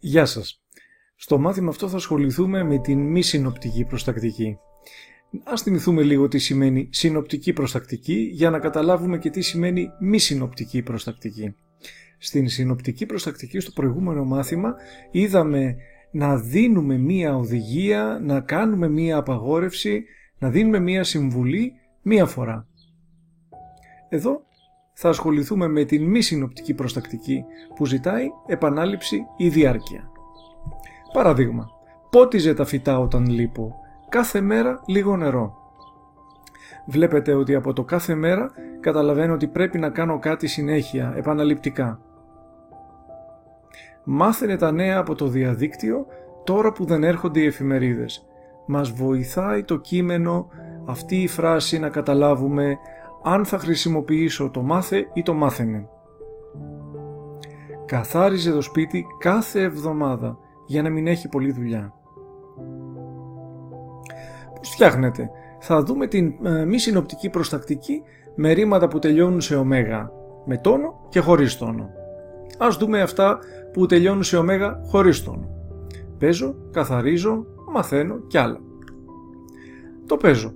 Γεια σας. Στο μάθημα αυτό θα ασχοληθούμε με την μη συνοπτική προστακτική. Ας θυμηθούμε λίγο τι σημαίνει συνοπτική προστακτική για να καταλάβουμε και τι σημαίνει μη συνοπτική προστακτική. Στην συνοπτική προστακτική στο προηγούμενο μάθημα είδαμε να δίνουμε μία οδηγία, να κάνουμε μία απαγόρευση, να δίνουμε μία συμβουλή μία φορά. Εδώ θα ασχοληθούμε με την μη συνοπτική προστακτική που ζητάει επανάληψη ή διάρκεια. Παράδειγμα, πότιζε τα φυτά όταν λείπω, κάθε μέρα λίγο νερό. Βλέπετε ότι από το κάθε μέρα καταλαβαίνω ότι πρέπει να κάνω κάτι συνέχεια, επαναληπτικά. Μάθαινε τα νέα από το διαδίκτυο τώρα που δεν έρχονται οι εφημερίδες. Μας βοηθάει το κείμενο, αυτή η φράση να καταλάβουμε αν θα χρησιμοποιήσω το μάθε ή το μάθαινε. Καθάριζε το σπίτι κάθε εβδομάδα για να μην έχει πολλή δουλειά. Πώς φτιάχνεται? Θα δούμε την μη συνοπτική προστακτική με ρήματα που τελειώνουν σε ωμέγα, με τόνο και χωρίς τόνο. Ας δούμε αυτά που τελειώνουν σε ωμέγα χωρίς τόνο. Παίζω, καθαρίζω, μαθαίνω και άλλα. Το παίζω.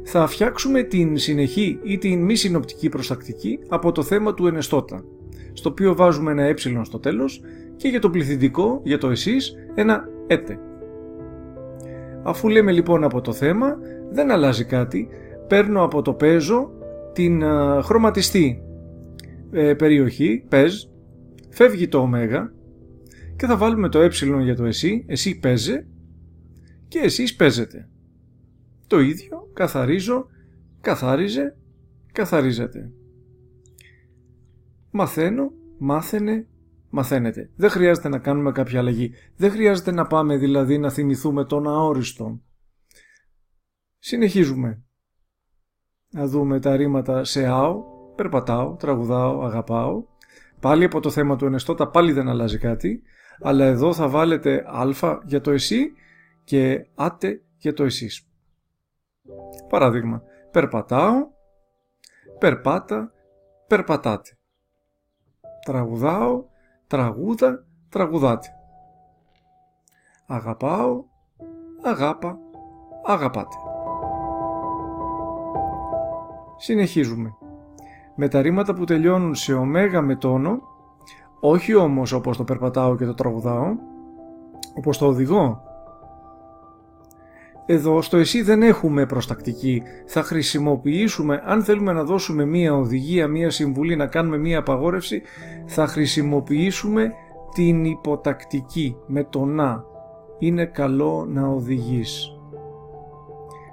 Θα φτιάξουμε την συνεχή ή την μη συνοπτική προστακτική από το θέμα του ενεστώτα, στο οποίο βάζουμε ένα ε στο τέλος και για το πληθυντικό, για το εσείς, ένα έτε. Αφού λέμε λοιπόν από το θέμα, δεν αλλάζει κάτι, παίρνω από το παίζω την χρωματιστή περιοχή, παίζ, φεύγει το ωμέγα και θα βάλουμε το ε για το εσύ παίζε και εσείς παίζετε. Το ίδιο, καθαρίζω, καθάριζε, καθαρίζεται. Μαθαίνω, μάθαινε, μαθαίνετε. Δεν χρειάζεται να κάνουμε κάποια αλλαγή. Δεν χρειάζεται να πάμε δηλαδή να θυμηθούμε τον αόριστο. Συνεχίζουμε. Να δούμε τα ρήματα σε άω, περπατάω, τραγουδάω, αγαπάω. Πάλι από το θέμα του ενεστώτα πάλι δεν αλλάζει κάτι. Αλλά εδώ θα βάλετε α για το εσύ και άτε για το εσείς. Παράδειγμα, περπατάω, περπάτα, περπατάτε. Τραγουδάω, τραγούδα, τραγουδάτε. Αγαπάω, αγάπα, αγαπάτε. Συνεχίζουμε. Με τα ρήματα που τελειώνουν σε ωμέγα με τόνο, όχι όμως όπως το περπατάω και το τραγουδάω, όπως το οδηγώ. Εδώ στο εσύ δεν έχουμε προστακτική, θα χρησιμοποιήσουμε, αν θέλουμε να δώσουμε μία οδηγία, μία συμβουλή, να κάνουμε μία απαγόρευση, θα χρησιμοποιήσουμε την υποτακτική με το να. Είναι καλό να οδηγείς.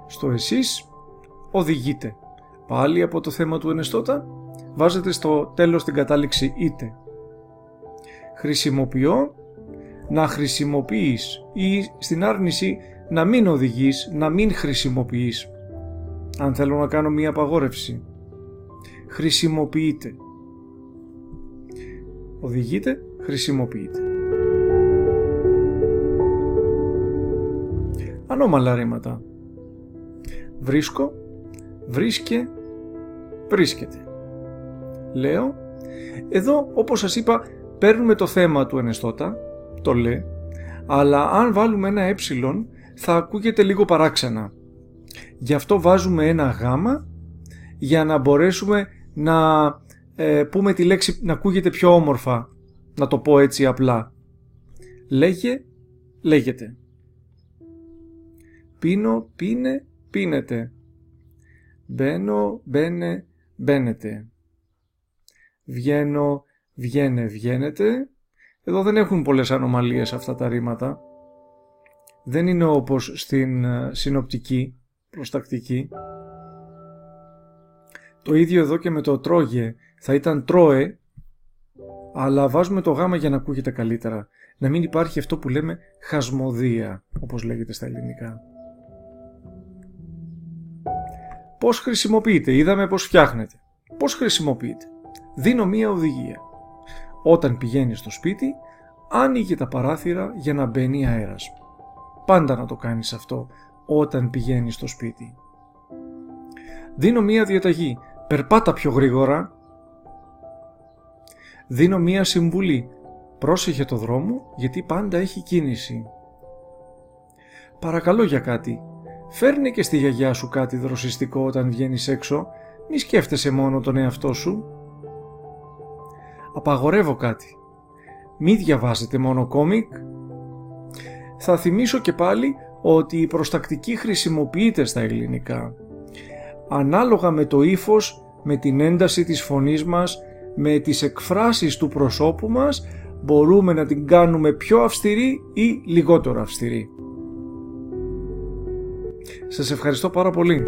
Στο εσείς οδηγείτε. Πάλι από το θέμα του ενεστώτα, βάζετε στο τέλος την κατάληξη είτε. Χρησιμοποιώ, να χρησιμοποιείς ή στην άρνηση να μην οδηγείς, να μην χρησιμοποιείς. Αν θέλω να κάνω μία απαγόρευση, χρησιμοποιείτε. Οδηγείτε, χρησιμοποιείτε. Ανώμαλα ρήματα. Βρίσκω, βρίσκε, βρίσκεται. Λέω, εδώ όπως σας είπα παίρνουμε το θέμα του ενεστώτα, το λέ, αλλά αν βάλουμε ένα ε θα ακούγεται λίγο παράξενα. Γι' αυτό βάζουμε ένα γάμα για να μπορέσουμε να πούμε τη λέξη να ακούγεται πιο όμορφα, να το πω έτσι απλά. Λέγε, λέγεται. Πίνω, πίνε, πίνετε. Μπαίνω, μπαίνε, μπαίνετε. Βγαίνω, βγαίνε, βγαίνετε. Εδώ δεν έχουν πολλές ανομαλίες αυτά τα ρήματα. Δεν είναι όπως στην συνοπτική προστακτική. Το ίδιο εδώ και με το τρώγε θα ήταν τρώε, αλλά βάζουμε το γάμα για να ακούγεται καλύτερα. Να μην υπάρχει αυτό που λέμε χασμωδία, όπως λέγεται στα ελληνικά. Πώς χρησιμοποιείτε? Είδαμε πώς φτιάχνετε. Πώς χρησιμοποιείτε? Δίνω μία οδηγία. Όταν πηγαίνεις στο σπίτι, άνοιγε τα παράθυρα για να μπαίνει αέρας. Πάντα να το κάνεις αυτό όταν πηγαίνεις στο σπίτι. Δίνω μία διαταγή. Περπάτα πιο γρήγορα. Δίνω μία συμβουλή. Πρόσεχε το δρόμο γιατί πάντα έχει κίνηση. Παρακαλώ για κάτι. Φέρνε και στη γιαγιά σου κάτι δροσιστικό όταν βγαίνεις έξω. Μη σκέφτεσαι μόνο τον εαυτό σου. Απαγορεύω κάτι. Μη διαβάζετε μόνο κόμικ. Θα θυμίσω και πάλι ότι η προστακτική χρησιμοποιείται στα ελληνικά. Ανάλογα με το ύφος, με την ένταση της φωνής μας, με τις εκφράσεις του προσώπου μας, μπορούμε να την κάνουμε πιο αυστηρή ή λιγότερο αυστηρή. Σας ευχαριστώ πάρα πολύ.